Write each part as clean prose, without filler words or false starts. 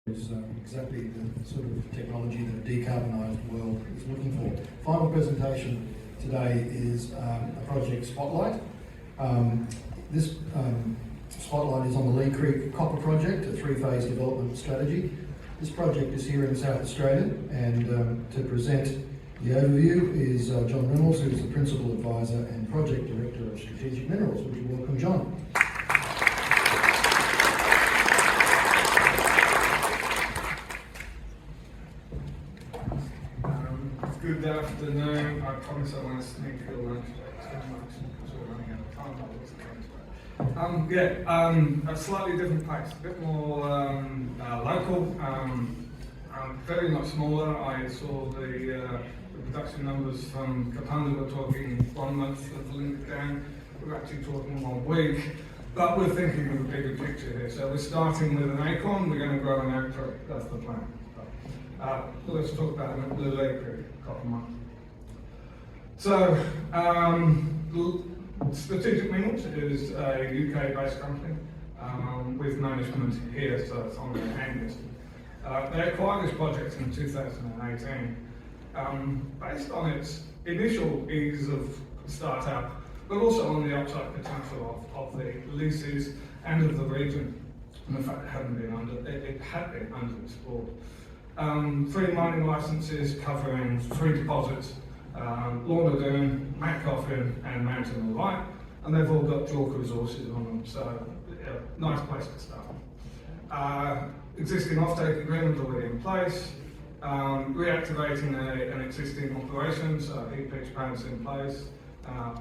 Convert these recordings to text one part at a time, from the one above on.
is exactly the sort of technology that a decarbonised world is looking for. Final presentation today is a project spotlight. This spotlight is on the Leigh Creek Copper Project, a three-phase development strategy. This project is here in South Australia, and to present the overview is Jon Reynolds, who is the Principal Advisor and Project Director of Strategic Minerals. Would you welcome Jon? Good afternoon. I promise I won't sneak your lunch break too much because we're running out of time. A slightly different pace, a bit more local, very much smaller. I saw the production numbers from Kapunda. We're talking 1 month of link down. We're actually talking 1 week. But we're thinking of a bigger picture here. So we're starting with an acorn, we're going to grow an outcrop. That's the plan. Let's talk about the Leigh Creek Copper Mine. So, Strategic Minerals is a UK-based company with management here, so it's on their hand list. They acquired this project in 2018 based on its initial ease of startup, but also on the upside potential of the leases and of the region, and the fact it had been underexplored. 3 mining licenses covering 3 deposits, Launderdoon, Mount Coffin and Mountain of Light, and they've all got JORC resources on them, so nice place to start. Existing offtake agreement already in place, reactivating an existing operation, so heap leach pads in place,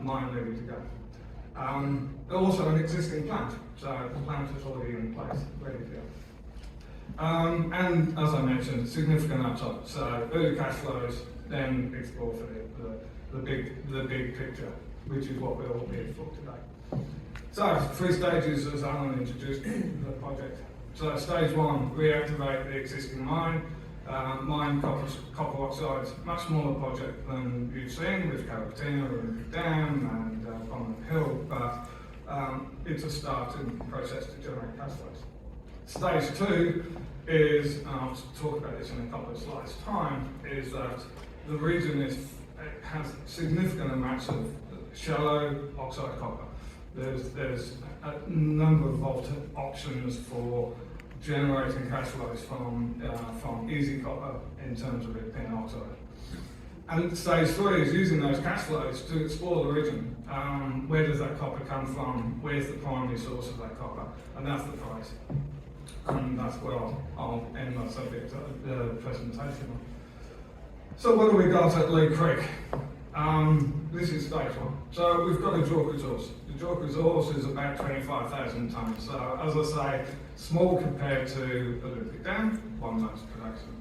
mine ready to go. Also an existing plant, so the plant is already in place, ready to go. And as I mentioned, significant upside. So early cash flows, then explore for the big picture, which is what we're all here for today. So 3 stages, as Alan introduced the project. So stage 1, reactivate the existing mine. Mine copper oxides, much smaller project than you've seen with Carrapateena and Dam and Prominent Hill, but it's a starting process to generate cash flows. Stage 2 is, and I'll talk about this in a couple of slides' time, is that the region has significant amounts of shallow oxide copper. There's a number of options for generating cash flows from easy copper in terms of it being oxide. And stage 3 is using those cash flows to explore the region. Where does that copper come from? Where's the primary source of that copper? And that's the price. And that's where I'll end my subject of the presentation. So what do we got at Leigh Creek? This is stage 1. So we've got a JORC resource. The JORC resource is about 25,000 tonnes. So as I say, small compared to Olympic Dam, 1 month's production.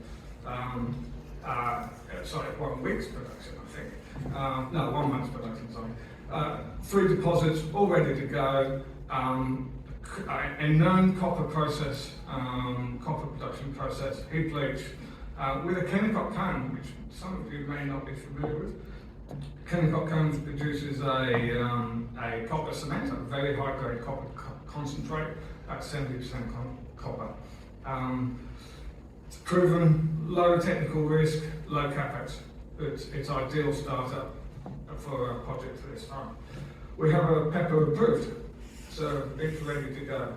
1 week's production, I think. 1 month's production, sorry. 3 deposits all ready to go. A known copper process, copper production process, heap leach, with a Kennecott cone, which some of you may not be familiar with. Kennecott cone produces a copper cement, a very high grade copper concentrate, at 70% copper. It's proven low technical risk, low capex. It's ideal startup for a project of this time. We have a PEPA approved. So it's ready to go.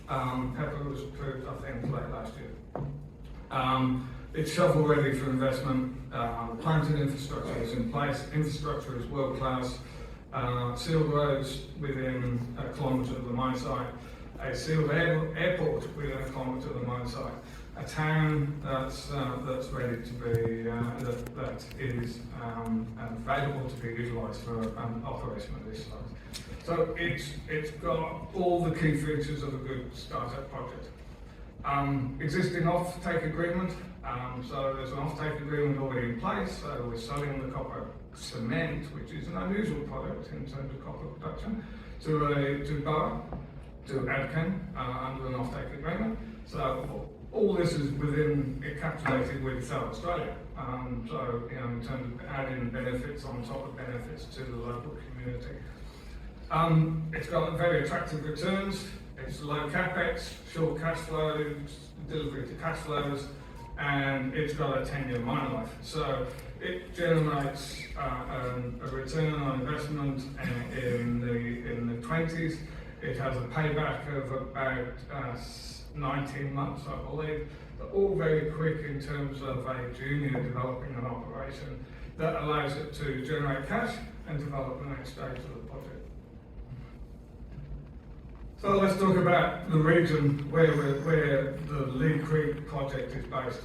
PEPA was approved, I think, late last year. It's shovel ready for investment. Plant and infrastructure is in place. Infrastructure is world class. Sealed roads within a kilometre of the mine site. A sealed airport within a kilometre of the mine site. A town that's ready to be that is available to be utilised for an operation of this size. So it's got all the key features of a good startup project. Existing off-take agreement. So there's an off-take agreement already in place. So we're selling the copper cement, which is an unusual product in terms of copper production, to Boa, to Adcan under an off-take agreement. So all this is encapsulated with South Australia. So in terms of adding benefits on top of benefits to the local community. It's got very attractive returns. It's low capex, short cash flows, delivery to cash flows, and it's got a 10-year mine life. So it generates a return on investment in the 20s. It has a payback of about 19 months, I believe. But all very quick in terms of a junior developing an operation that allows it to generate cash and develop the next stage of the project. So let's talk about the region where the Leigh Creek project is based.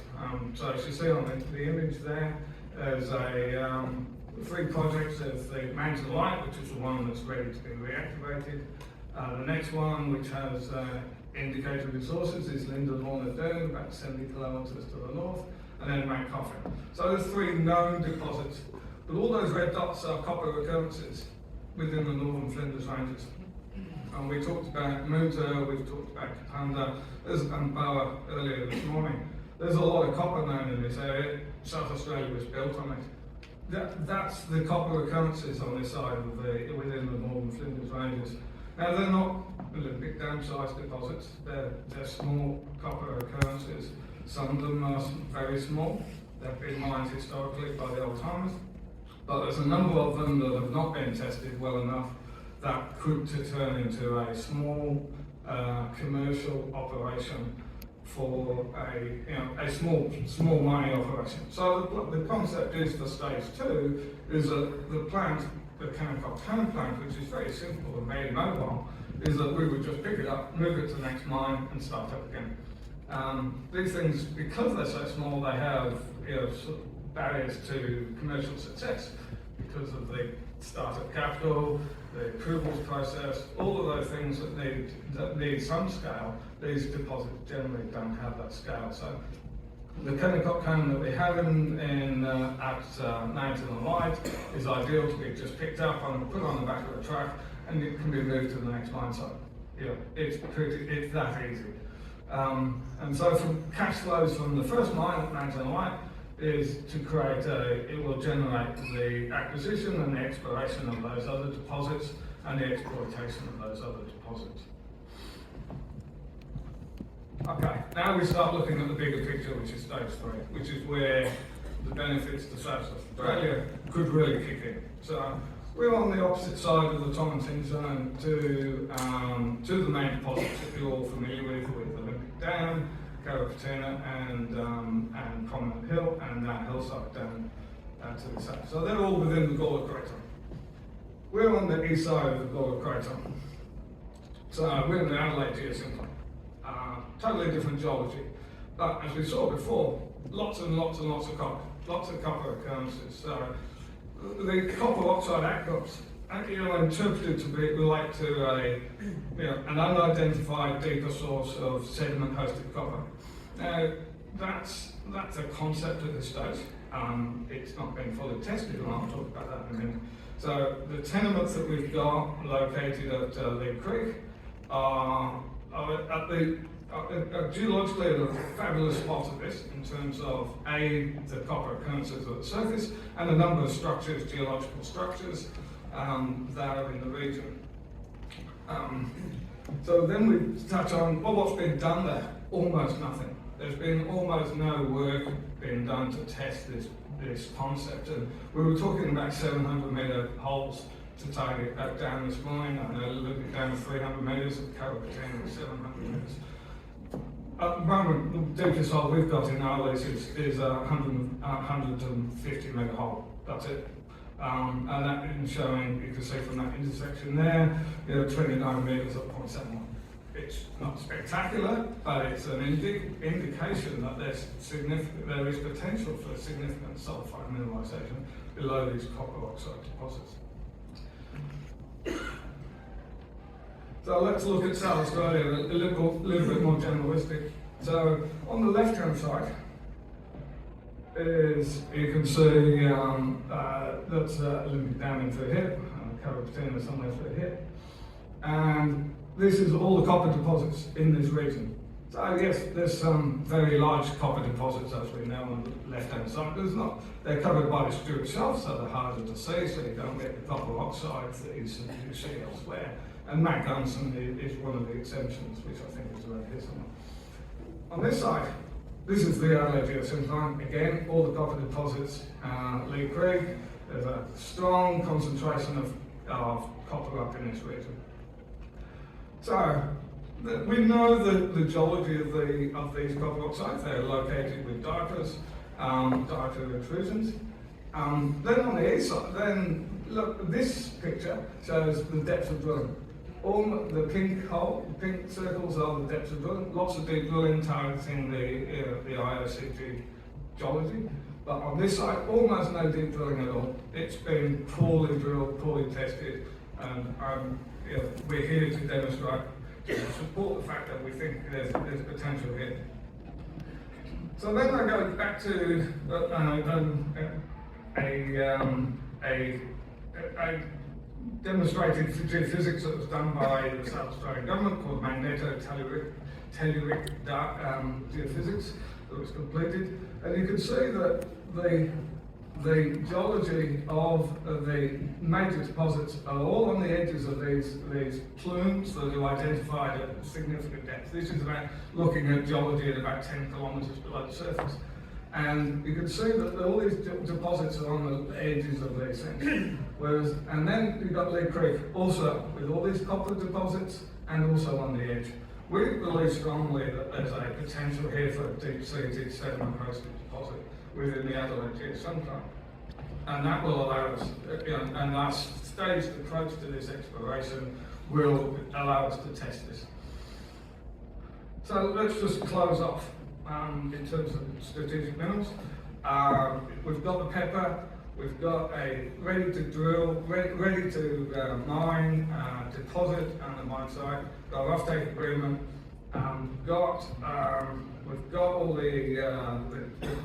So as you see on the image there's three projects. There's the Mountain Light, which is the one that's ready to be reactivated. The next one, which has indicated resources, is Linden Lorna Dune, about 70 kilometres to the north, and then Mount Coffin. So there's three known deposits, but all those red dots are copper occurrences within the northern Flinders Ranges. And we talked about Moonta, we've talked about Kapunda, there's Boa earlier this morning. There's a lot of copper known in this area. South Australia was built on it. That's the copper occurrences on this side of within the northern Flinders Ranges. Now they're not Olympic dam-sized deposits, they're small copper occurrences. Some of them are very small. They've been mined historically by the old timers, but there's a number of them that have not been tested well enough that could turn into a small commercial operation for a small mining operation. So the concept is for stage 2 is that the plant, the Kennecott Town plant, which is very simple and very mobile, is that we would just pick it up, move it to the next mine and start up again. These things, because they're so small, they have sort of barriers to commercial success because of the startup capital, the approvals process, all of those things that need some scale. These deposits generally don't have that scale. So the Kennecott cone that we have at Mountain Light is ideal to be just picked up and put on the back of the truck, and it can be moved to the next mine site. It's that easy. And so from cash flows from the first mine at Mountain Light is to create it will generate the acquisition and the exploration of those other deposits and the exploitation of those other deposits. Okay, now we start looking at the bigger picture, which is stage 3, which is where the benefits to South Australia could really kick in. So we're on the opposite side of the Tomentine zone to the main deposits that you're all familiar with Olympic Dam, Carrapateena and Prominent Hill, and that hillside down to the south. So they're all within the Gawler Crater. We're on the east side of the Gawler Crater. So we're in the Adelaide geosyncline. Totally different geology. But as we saw before, lots and lots and lots of copper occurrences. So the copper oxide outcrops are interpreted to relate to an unidentified deeper source of sediment-hosted copper. Now, that's a concept at this stage. It's not been fully tested, and I'll talk about that in a minute. So the tenements that we've got located at Leigh Creek are geologically at a fabulous spot of this in terms of the copper occurrences at the surface and a number of structures, geological structures that are in the region. So then we touch on what's been done there. Almost nothing. There's been almost no work being done to test this concept, and we were talking about 700 metre holes to target down this mine. I know looking down 300 metres at Carrapateena, 700 metres. At the moment, the deepest hole we've got in Adelaide is a 150 metre hole. That's it. And that is showing, you can see from that intersection there, 29 metres at 0.71. It's not spectacular, but it's an indication that there is potential for significant sulphide mineralisation below these copper oxide deposits. So let's look at South Australia a little bit more generalistic. So on the left-hand side is, you can see that's Olympic Dam in through here, Carrapateena somewhere through here. And this is all the copper deposits in this region. So yes, there's some very large copper deposits, as we know, on the left-hand side. They're covered by the Stuart Shelf, so they're harder to see, so you don't get the copper oxides that you see elsewhere. and Matt Gunson is one of the exceptions, which I think is around here somewhere. On this side, this is the Adelaide geosyncline. Again, all the copper deposits, Leigh Creek. There's a strong concentration of copper up in this region. So, we know the geology of these copper oxides. They're located with diaperas, dietary intrusions. Then on the east side, look, this picture shows the depth of drilling. All the pink circles are the depths of drilling. Lots of deep drilling targeting the IOCG geology. But on this side, almost no deep drilling at all. It's been poorly drilled, poorly tested, and we're here to demonstrate, to support the fact that we think there's potential here. So then I go back to a demonstrated geophysics that was done by the South Australian government called magnetotelluric geophysics that was completed, and you can see that the geology of the major deposits are all on the edges of these plumes that are identified at significant depth. This is about looking at geology at about 10 kilometres below the surface. And you can see that all these deposits are on the edges of these things. And then you've got Leigh Creek also with all these copper deposits and also on the edge. We believe strongly that there's a potential here for a deep-seated sediment-hosted deposit within the Adelaide geosyncline. And that will allow us, and our staged approach to this exploration will allow us to test this. So let's just close off. In terms of strategic minerals, we've got the pepper, we've got a ready to drill, ready to mine, deposit on the mine site, got an offtake agreement, we've got all the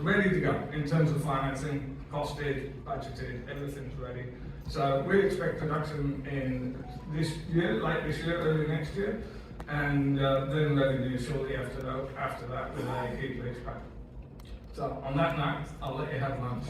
ready to go in terms of financing, costed, budgeted, everything's ready. So we expect production in this year, late this year, early next year. And then revenue shortly after that with a heap leach pad. So on that note, I'll let you have lunch.